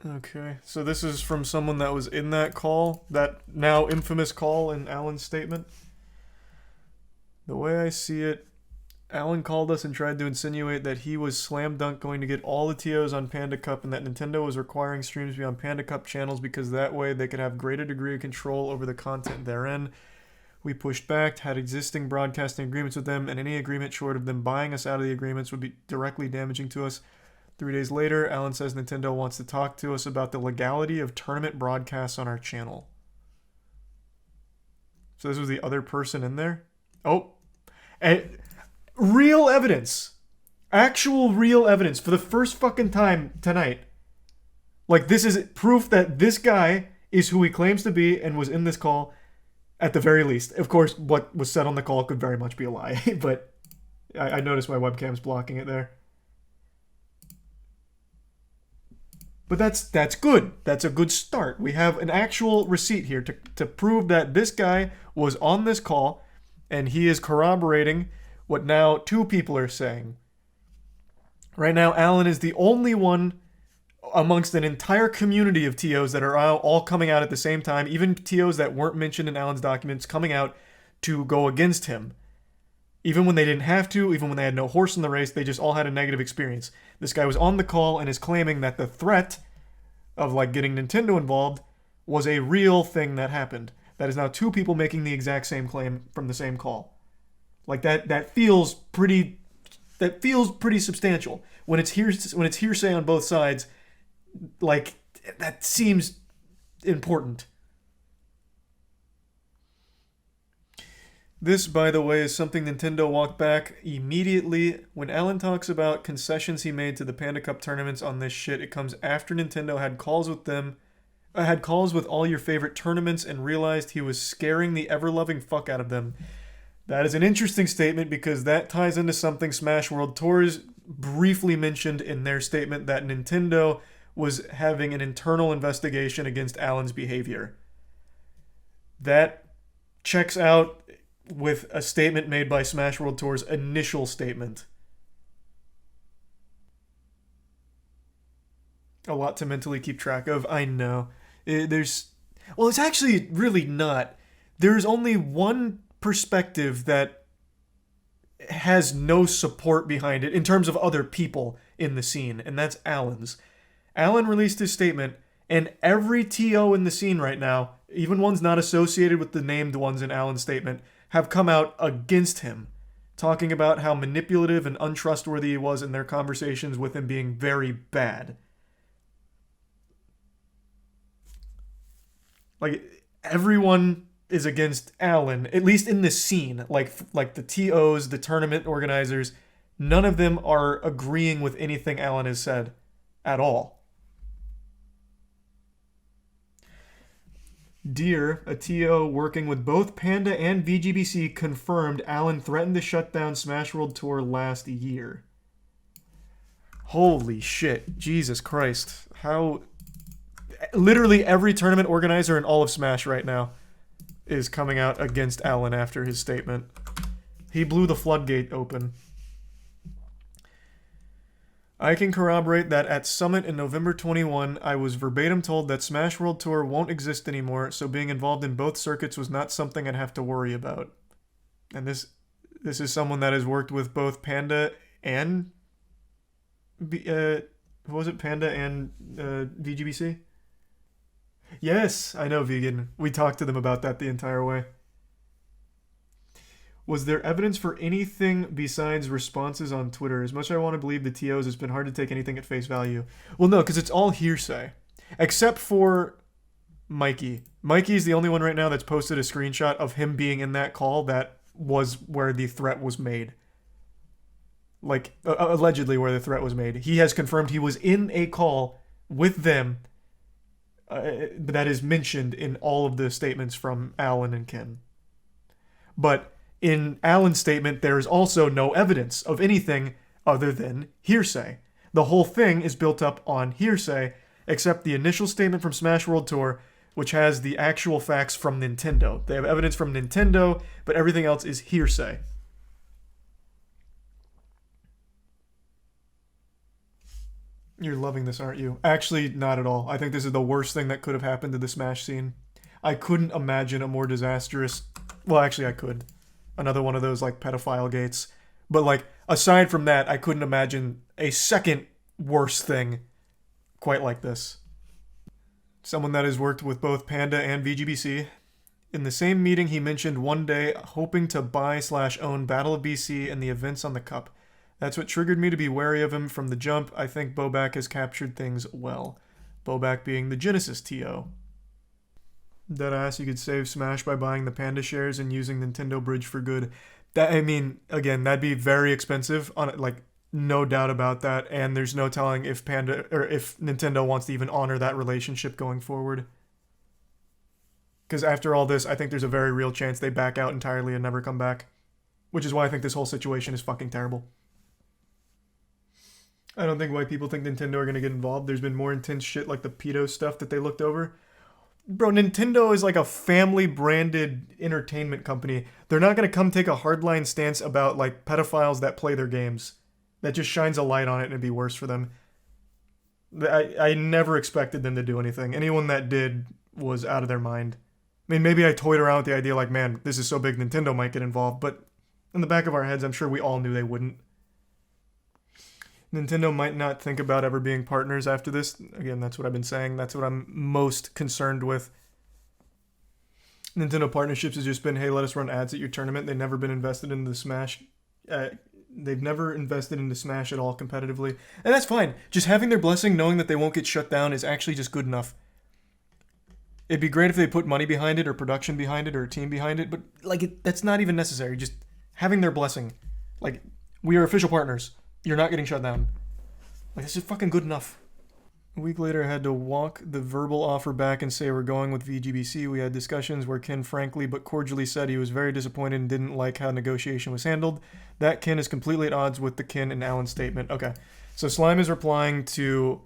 Okay, so this is from someone that was in that call, that now infamous call in Alan's statement. The way I see it, Alan called us and tried to insinuate that he was slam dunk going to get all the TOs on Panda Cup and that Nintendo was requiring streams be on Panda Cup channels because that way they could have greater degree of control over the content therein. We pushed back, had existing broadcasting agreements with them, and any agreement short of them buying us out of the agreements would be directly damaging to us. 3 days later, Alan says Nintendo wants to talk to us about the legality of tournament broadcasts on our channel. So this was the other person in there? Oh. Real evidence. Actual real evidence for the first fucking time tonight. Like, this is proof that this guy is who he claims to be and was in this call at the very least. Of course, what was said on the call could very much be a lie, but I noticed my webcam's blocking it there. But that's good. That's a good start. We have an actual receipt here to prove that this guy was on this call and he is corroborating what now 2 people are saying. Right now, Alan is the only one amongst an entire community of TOs that are all coming out at the same time, even TOs that weren't mentioned in Alan's documents coming out to go against him. Even when they didn't have to, even when they had no horse in the race, they just all had a negative experience. This guy was on the call and is claiming that the threat of like getting Nintendo involved was a real thing that happened. That is now 2 people making the exact same claim from the same call. Like that feels pretty substantial. When it's hearsay on both sides, like that seems important. This, by the way, is something Nintendo walked back immediately. When Alan talks about concessions he made to the Panda Cup tournaments on this shit, it comes after Nintendo had calls with all your favorite tournaments and realized he was scaring the ever-loving fuck out of them. That is an interesting statement because that ties into something Smash World Tours briefly mentioned in their statement that Nintendo was having an internal investigation against Alan's behavior. That checks out with a statement made by Smash World Tour's initial statement. A lot to mentally keep track of, I know. It's actually really not. There's only one perspective that has no support behind it in terms of other people in the scene, and that's Alan's. Alan released his statement, and every TO in the scene right now, even ones not associated with the named ones in Alan's statement, have come out against him, talking about how manipulative and untrustworthy he was in their conversations with him being very bad. Like, everyone is against Alan, at least in this scene. Like the TOs, the tournament organizers, none of them are agreeing with anything Alan has said at all. Deer, a TO working with both Panda and VGBC, confirmed Alan threatened to shut down Smash World Tour last year. Holy shit. Jesus Christ. How... Literally every tournament organizer in all of Smash right now is coming out against Alan after his statement. He blew the floodgate open. I can corroborate that at Summit in November 21, I was verbatim told that Smash World Tour won't exist anymore, so being involved in both circuits was not something I'd have to worry about. And this is someone that has worked with both Panda and... Panda and VGBC? Yes, I know, Vegan. We talked to them about that the entire way. Was there evidence for anything besides responses on Twitter? As much as I want to believe the TOs, it's been hard to take anything at face value. Well, no, because it's all hearsay. Except for Mikey. Mikey is the only one right now that's posted a screenshot of him being in that call that was where the threat was made. Like, allegedly where the threat was made. He has confirmed he was in a call with them that is mentioned in all of the statements from Alan and Ken. But in Alan's statement, there is also no evidence of anything other than hearsay. The whole thing is built up on hearsay, except the initial statement from Smash World Tour, which has the actual facts from Nintendo. They have evidence from Nintendo, but everything else is hearsay. You're loving this, aren't you? Actually, not at all. I think this is the worst thing that could have happened to the Smash scene. I couldn't imagine a more disastrous... Well, actually, I could. Another one of those, like, pedophile gates. But, like, aside from that, I couldn't imagine a second worse thing quite like this. Someone that has worked with both Panda and VGBC. In the same meeting, he mentioned one day hoping to buy/own Battle of BC and the events on the Cup. That's what triggered me to be wary of him from the jump. I think Bobak has captured things well. Bobak being the Genesis TO. Deadass, you could save Smash by buying the Panda shares and using Nintendo Bridge for good. That, I mean, again, that'd be very expensive, on like, no doubt about that, and there's no telling if Panda or if Nintendo wants to even honor that relationship going forward. Because after all this, I think there's a very real chance they back out entirely and never come back. Which is why I think this whole situation is fucking terrible. I don't think why people think Nintendo are going to get involved. There's been more intense shit like the pedo stuff that they looked over. Bro, Nintendo is like a family-branded entertainment company. They're not going to come take a hardline stance about like pedophiles that play their games. That just shines a light on it and it'd be worse for them. I never expected them to do anything. Anyone that did was out of their mind. I mean, maybe I toyed around with the idea like, man, this is so big Nintendo might get involved, but in the back of our heads, I'm sure we all knew they wouldn't. Nintendo might not think about ever being partners after this. Again, that's what I've been saying. That's what I'm most concerned with. Nintendo partnerships has just been, hey, let us run ads at your tournament. They've never been invested in the Smash. They've never invested into Smash at all competitively. And that's fine. Just having their blessing, knowing that they won't get shut down is actually just good enough. It'd be great if they put money behind it or production behind it or a team behind it, but like that's not even necessary. Just having their blessing. Like, we are official partners. You're not getting shut down. Like, this is fucking good enough. A week later, I had to walk the verbal offer back and say we're going with VGBC. We had discussions where Ken frankly but cordially said he was very disappointed and didn't like how negotiation was handled. That Ken is completely at odds with the Ken and Allen statement. Okay, so Slime is replying to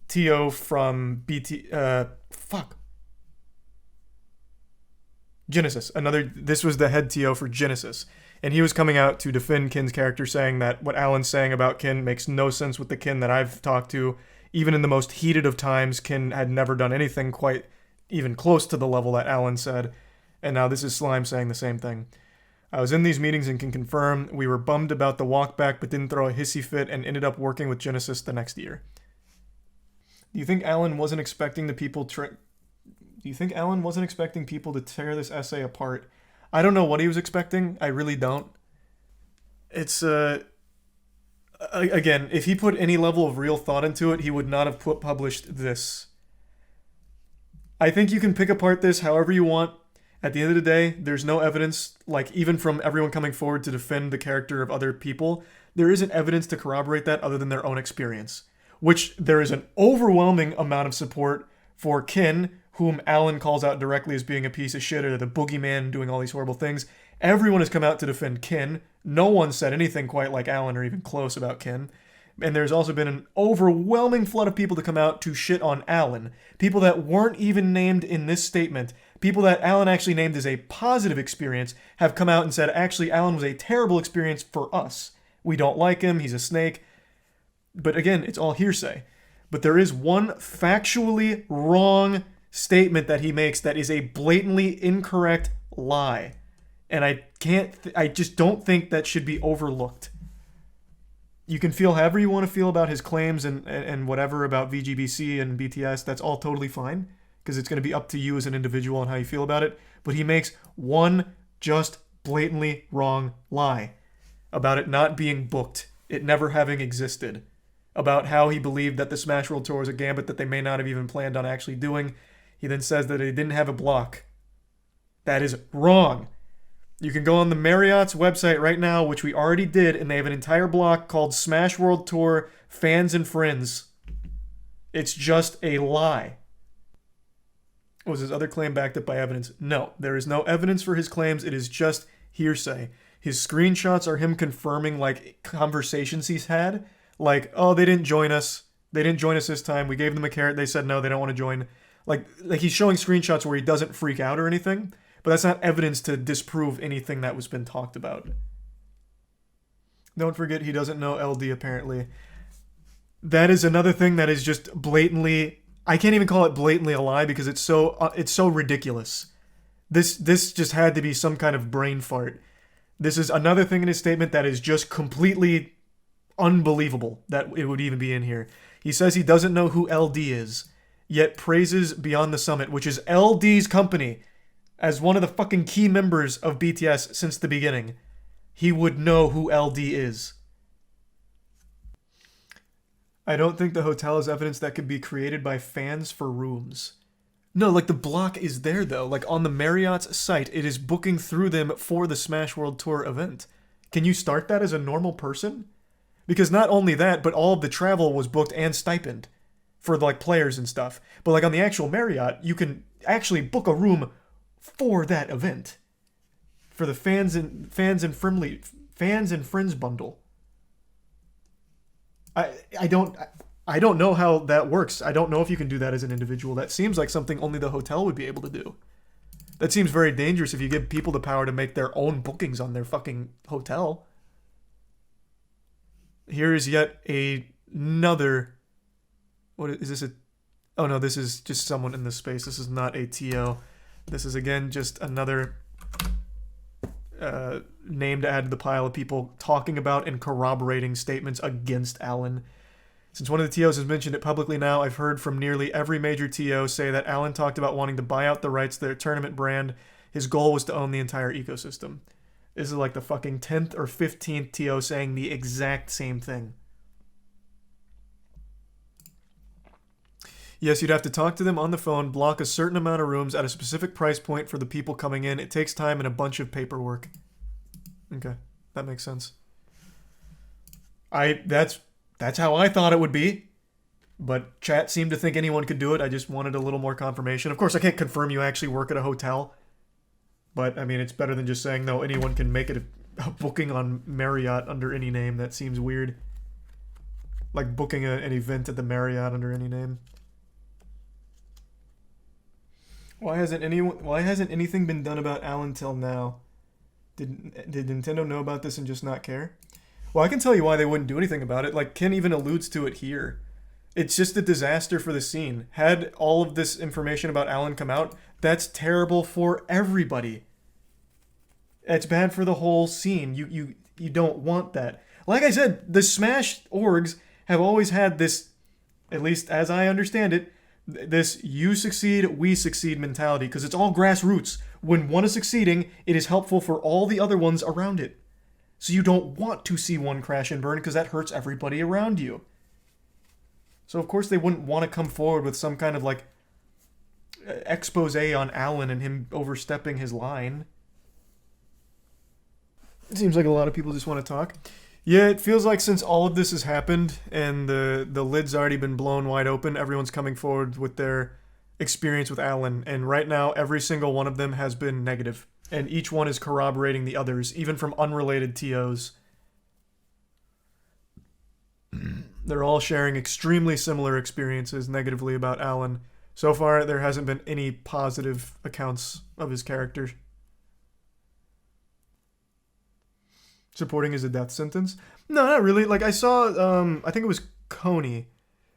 TO from Genesis. This was the head TO for Genesis. And he was coming out to defend Ken's character, saying that what Alan's saying about Ken makes no sense with the Ken that I've talked to. Even in the most heated of times, Ken had never done anything quite even close to the level that Alan said. And now this is Slime saying the same thing. I was in these meetings and can confirm we were bummed about the walk back, but didn't throw a hissy fit and ended up working with Genesis the next year. Do you think Alan wasn't expecting people to tear this essay apart? I don't know what he was expecting. I really don't. It's, again, if he put any level of real thought into it, he would not have published this. I think you can pick apart this however you want. At the end of the day, there's no evidence, like even from everyone coming forward to defend the character of other people, there isn't evidence to corroborate that other than their own experience. Which there is an overwhelming amount of support for Ken, whom Alan calls out directly as being a piece of shit or the boogeyman doing all these horrible things. Everyone has come out to defend Ken. No one said anything quite like Alan or even close about Ken. And there's also been an overwhelming flood of people to come out to shit on Alan. People that weren't even named in this statement. People that Alan actually named as a positive experience have come out and said, actually, Alan was a terrible experience for us. We don't like him. He's a snake. But again, it's all hearsay. But there is one factually wrong statement that he makes that is a blatantly incorrect lie. And I just don't think that should be overlooked. You can feel however you want to feel about his claims and whatever about VGBC and BTS. That's all totally fine, because it's going to be up to you as an individual and how you feel about it. But he makes one just blatantly wrong lie about it not being booked, it never having existed, about how he believed that the Smash World Tour was a gambit that they may not have even planned on actually doing. He then says that they didn't have a block. That is wrong. You can go on the Marriott's website right now, which we already did, and they have an entire block called Smash World Tour Fans and Friends. It's just a lie. Was his other claim backed up by evidence? No, there is no evidence for his claims. It is just hearsay. His screenshots are him confirming like conversations he's had. Like, oh, they didn't join us. They didn't join us this time. We gave them a carrot. They said no, they don't want to join. Like he's showing screenshots where he doesn't freak out or anything, but that's not evidence to disprove anything that was been talked about. Don't forget he doesn't know LD apparently. That is another thing that is just blatantly. I can't even call it blatantly a lie because it's so ridiculous. This just had to be some kind of brain fart. This is another thing in his statement that is just completely unbelievable that it would even be in here. He says he doesn't know who LD is, yet praises Beyond the Summit, which is LD's company, as one of the fucking key members of BTS since the beginning. He would know who LD is. I don't think the hotel is evidence that could be created by fans for rooms. No, like the block is there though. Like on the Marriott's site, it is booking through them for the Smash World Tour event. Can you start that as a normal person? Because not only that, but all of the travel was booked and stipend for like players and stuff. But like on the actual Marriott, you can actually book a room for that event. For the fans and friends bundle. I don't know how that works. I don't know if you can do that as an individual. That seems like something only the hotel would be able to do. That seems very dangerous if you give people the power to make their own bookings on their fucking hotel. Here is yet another. What is this? Oh no, this is just someone in this space. This is not a TO. This is again just another name to add to the pile of people talking about and corroborating statements against Alan. Since one of the TOs has mentioned it publicly now, I've heard from nearly every major TO say that Alan talked about wanting to buy out the rights to their tournament brand. His goal was to own the entire ecosystem. This is like the fucking 10th or 15th TO saying the exact same thing. Yes, you'd have to talk to them on the phone, block a certain amount of rooms at a specific price point for the people coming in. It takes time and a bunch of paperwork. Okay, that makes sense. That's how I thought it would be. But chat seemed to think anyone could do it. I just wanted a little more confirmation. Of course, I can't confirm you actually work at a hotel. But, I mean, it's better than just saying, no, anyone can make it a booking on Marriott under any name. That seems weird. Like booking an event at the Marriott under any name. Why hasn't anything been done about Alan till now? Did Nintendo know about this and just not care? Well, I can tell you why they wouldn't do anything about it. Like, Ken even alludes to it here. It's just a disaster for the scene. Had all of this information about Alan come out, that's terrible for everybody. It's bad for the whole scene. You don't want that. Like I said, the Smash orgs have always had this, at least as I understand it, this you succeed, we succeed mentality, because it's all grassroots. When one is succeeding, it is helpful for all the other ones around it. So you don't want to see one crash and burn because that hurts everybody around you. So of course they wouldn't want to come forward with some kind of like expose on Alan and him overstepping his line. It seems like a lot of people just want to talk. Yeah, it feels like since all of this has happened and the lid's already been blown wide open, everyone's coming forward with their experience with Alan. And right now, every single one of them has been negative. And each one is corroborating the others, even from unrelated TOs. They're all sharing extremely similar experiences negatively about Alan. So far, there hasn't been any positive accounts of his character. Supporting is a death sentence? No, not really. Like, I saw, I think it was Coney.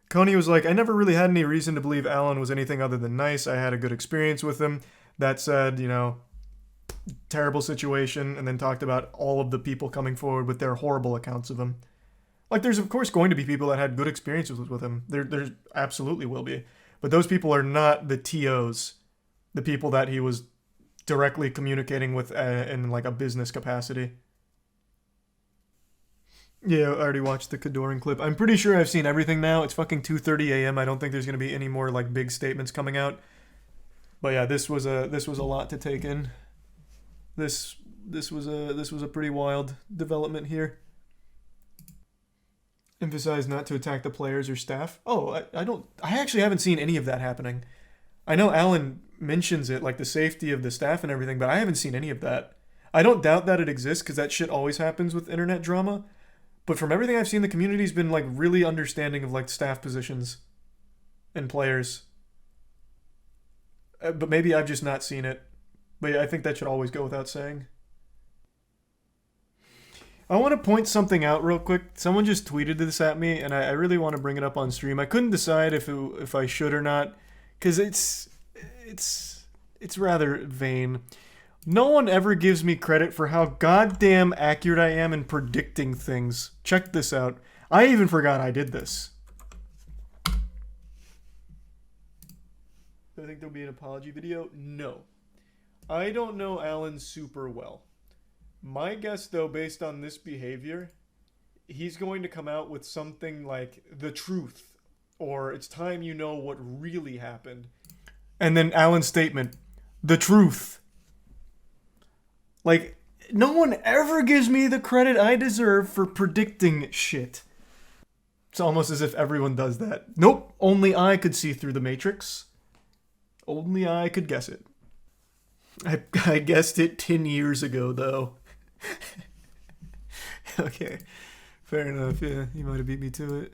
Coney was like, I never really had any reason to believe Alan was anything other than nice. I had a good experience with him. That said, you know, terrible situation, and then talked about all of the people coming forward with their horrible accounts of him. Like, there's of course going to be people that had good experiences with him. There absolutely will be. But those people are not the TOs, the people that he was directly communicating with in like a business capacity. Yeah, I already watched the Kadoran clip. I'm pretty sure I've seen everything now. It's fucking 2:30 a.m. I don't think there's going to be any more like big statements coming out. But yeah, this was a lot to take in. This was a pretty wild development here. Emphasize not to attack the players or staff. Oh, I actually haven't seen any of that happening. I know Alan mentions it, like the safety of the staff and everything, but I haven't seen any of that. I don't doubt that it exists because that shit always happens with internet drama. But from everything I've seen, the community's been like really understanding of like staff positions and players. But maybe I've just not seen it. But yeah, I think that should always go without saying. I want to point something out real quick. Someone just tweeted this at me, and I really want to bring it up on stream. I couldn't decide if I should or not, because it's rather vain. No one ever gives me credit for how goddamn accurate I am in predicting things. Check this out. I even forgot I did this. Do I think there'll be an apology video? No. I don't know Alan super well. My guess, though, based on this behavior, he's going to come out with something like the truth, or it's time you know what really happened. And then Alan's statement, the truth. Like, no one ever gives me the credit I deserve for predicting shit. It's almost as if everyone does that. Nope, only I could see through the Matrix. Only I could guess it. I guessed it 10 years ago, though. Okay, fair enough. Yeah, you might have beat me to it.